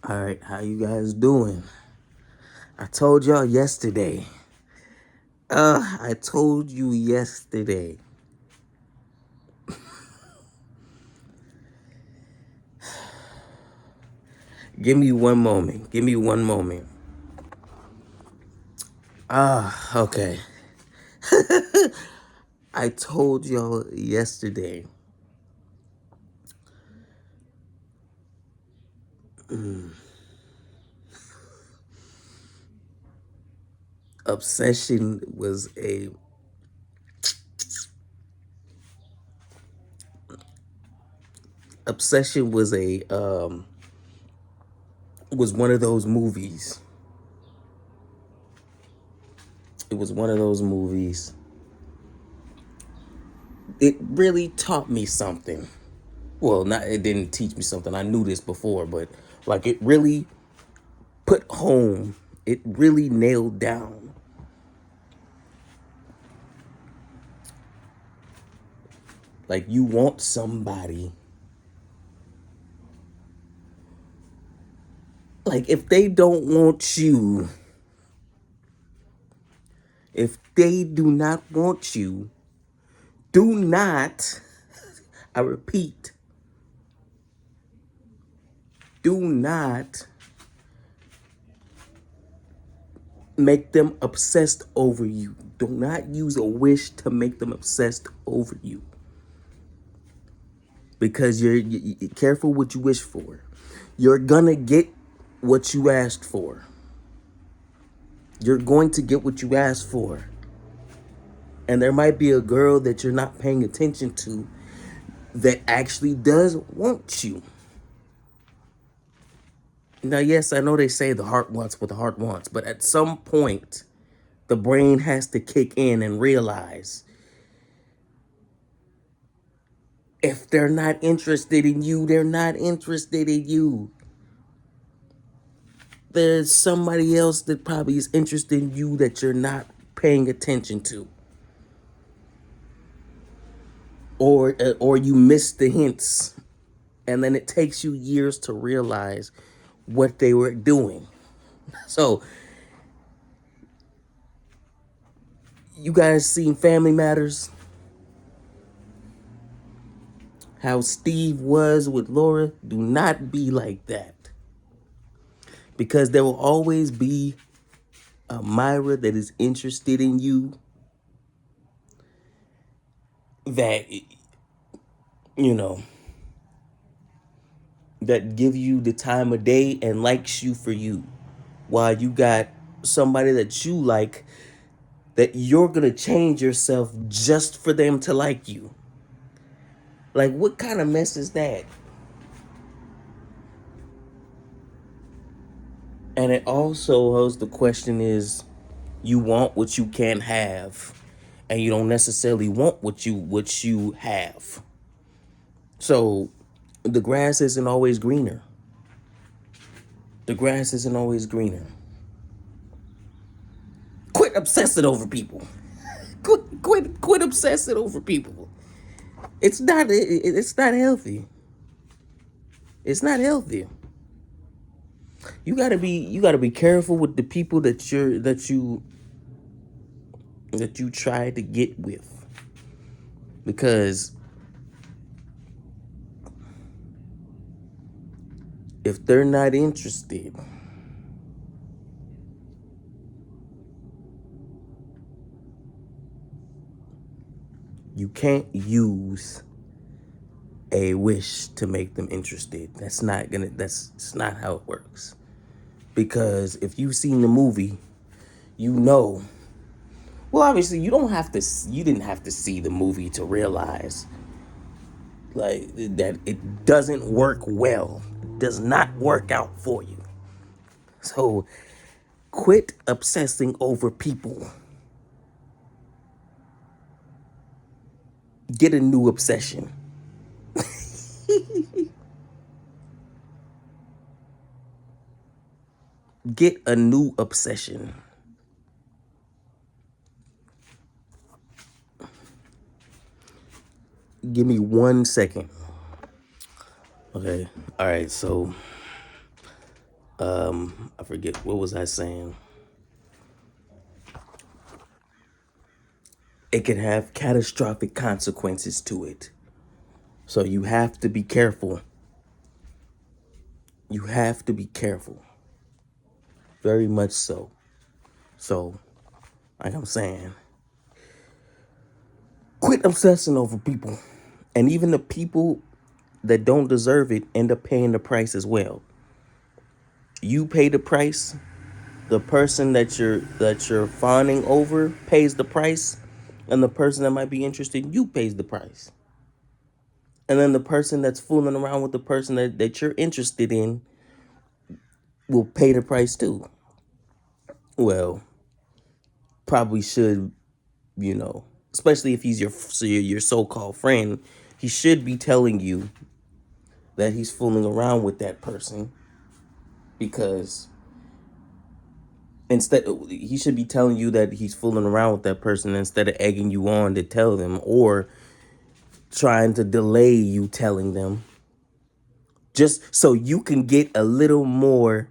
All right, how you guys doing? I told y'all yesterday. I told you yesterday. Give me one moment. Give me one moment. Okay. I told y'all yesterday. Obsession was a obsession was one of those movies. It was one of those movies. It really taught me something. Well, not it didn't teach me something. I knew this before, but like it really put home, it really nailed down. Like you want somebody, like if they don't want you, if they do not want you, do not, I repeat, do not make them obsessed over you. Do not use a wish to make them obsessed over you. Because you're careful what you wish for. You're gonna get what you asked for. You're going to get what you asked for. And there might be a girl that you're not paying attention to that actually does want you. Now, yes, I know they say the heart wants what the heart wants, but at some point, the brain has to kick in and realize if they're not interested in you, they're not interested in you. There's somebody else that probably is interested in you that you're not paying attention to. Or you miss the hints, and then it takes you years to realize what they were doing. So, you guys seen Family Matters? How Steve was with Laura? Do not be like that. Because there will always be a Myra that is interested in you, that, you know, that give you the time of day and likes you for you. While you got somebody that you like, that you're going to change yourself just for them to like you. Like, what kind of mess is that? And it also holds the question is, you want what you can't have, and you don't necessarily want what you have. So the grass isn't always greener. The grass isn't always greener. Quit obsessing over people. Quit obsessing over people. It's not healthy. It's not healthy. You gotta be careful with the people that you try to get with, because if they're not interested, you can't use a wish to make them interested. That's not how it works. Because if you've seen the movie, you know, well, obviously you didn't have to see the movie to realize like that it doesn't work well. It does not work out for you. So quit obsessing over people. Get a new obsession. Get a new obsession. Give me 1 second. Okay. All right. So I forget, what was I saying? It can have catastrophic consequences to it. So you have to be careful. You have to be careful. Very much so. So, like I'm saying, quit obsessing over people. And even the people that don't deserve it end up paying the price as well. You pay the price. The person that you're fawning over pays the price, and the person that might be interested in you pays the price. And then the person that's fooling around with the person that you're interested in will pay the price too. Well, probably should, especially if he's your so-called friend, he should be telling you that he's fooling around with that person, because instead he should be telling you that he's fooling around with that person instead of egging you on to tell them, or trying to delay you telling them, just so you can get a little more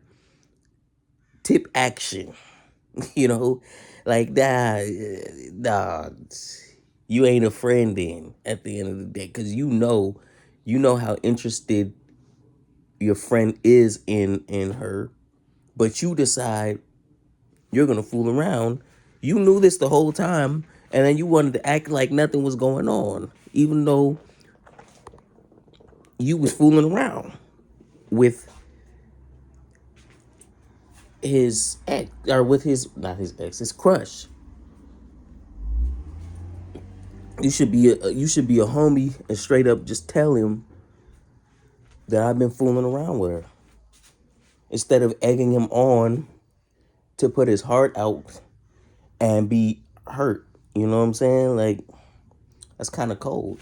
tip action. you know like that. Nah, you ain't a friend then at the end of the day, because you know how interested your friend is in her, but you decide you're gonna fool around. You knew this the whole time, and then you wanted to act like nothing was going on, even though you was fooling around with his ex, or with his, not his ex, his crush. You should be a homie and straight up just tell him that I've been fooling around with her, instead of egging him on to put his heart out and be hurt. You know what I'm saying? Like, that's kind of cold.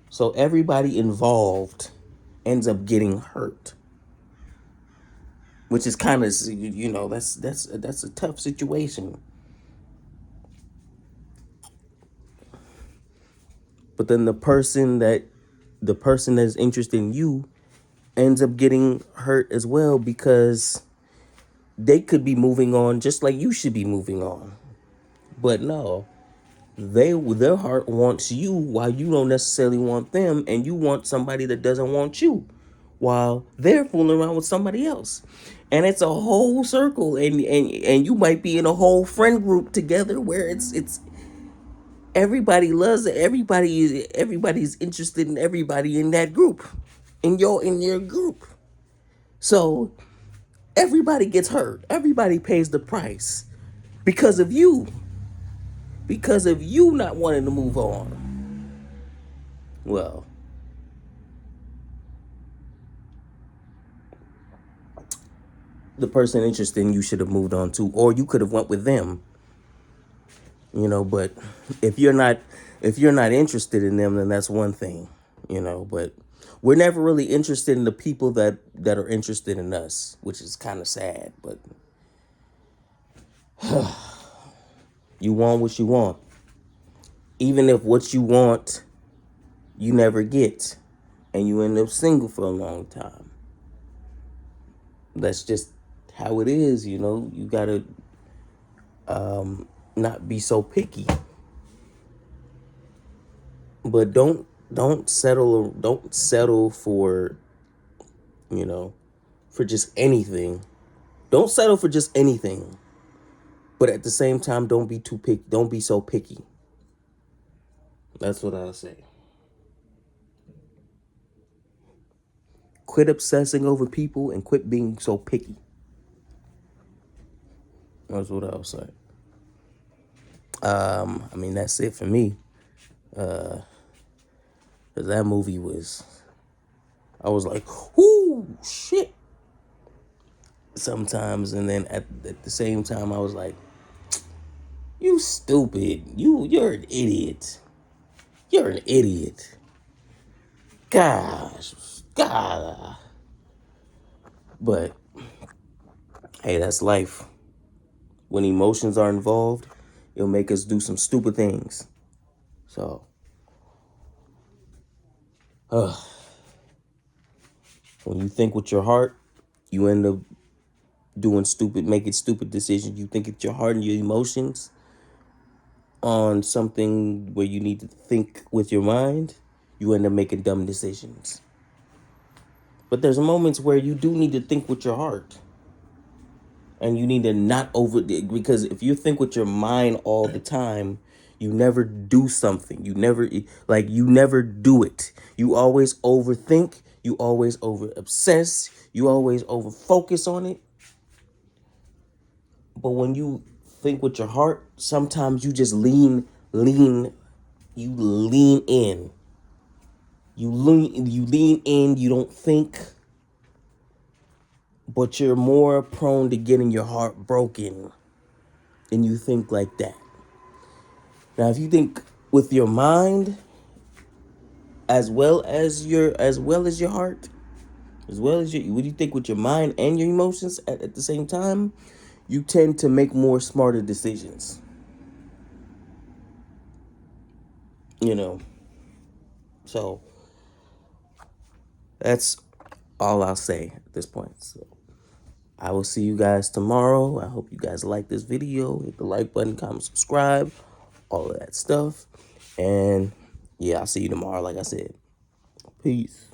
So everybody involved ends up getting hurt, which is kind of, that's a tough situation. But then the person that's interested in you ends up getting hurt as well, because they could be moving on just like you should be moving on. But no, their heart wants you while you don't necessarily want them, and you want somebody that doesn't want you while they're fooling around with somebody else. And it's a whole circle, and you might be in a whole friend group together where it's everybody loves it. Everybody's interested in everybody in that group, in your group. So everybody gets hurt. Everybody pays the price because of you. Because of you not wanting to move on. Well, the person interested in you should have moved on too, or you could have went with them. But if you're not if you're not interested in them, then that's one thing. But we're never really interested in the people that are interested in us, which is kind of sad. But you want what you want, even if what you want you never get, and you end up single for a long time. That's just how it is. You gotta not be so picky. But don't settle for just anything. Don't settle for just anything. But at the same time, don't be too picky. Don't be so picky. That's what I'll say. Quit obsessing over people and quit being so picky. That's what I'll say. I mean, that's it for me. 'Cause that movie I was like, "Ooh, shit." Sometimes, and then at the same time, I was like, "You stupid. You're an idiot. You're an idiot." Gosh, God. But hey, that's life. When emotions are involved, it'll make us do some stupid things. So, when you think with your heart, You end up making stupid decisions. You think it's your heart and your emotions on something where you need to think with your mind. You end up making dumb decisions. But there's moments where you do need to think with your heart. And you need to not because if you think with your mind all the time, you never do something. You never do it. You always overthink. You always over obsess. You always over focus on it. But when you think with your heart, sometimes you just you lean in. You lean in, you don't think, but you're more prone to getting your heart broken and you think like that. Now, if you think with your mind as well as your heart, as well as when you think with your mind and your emotions at the same time, you tend to make more smarter decisions. You know, so that's all I'll say at this point. So I will see you guys tomorrow. I hope you guys like this video. Hit the like button, comment, subscribe, all of that stuff. And yeah, I'll see you tomorrow, like I said. Peace.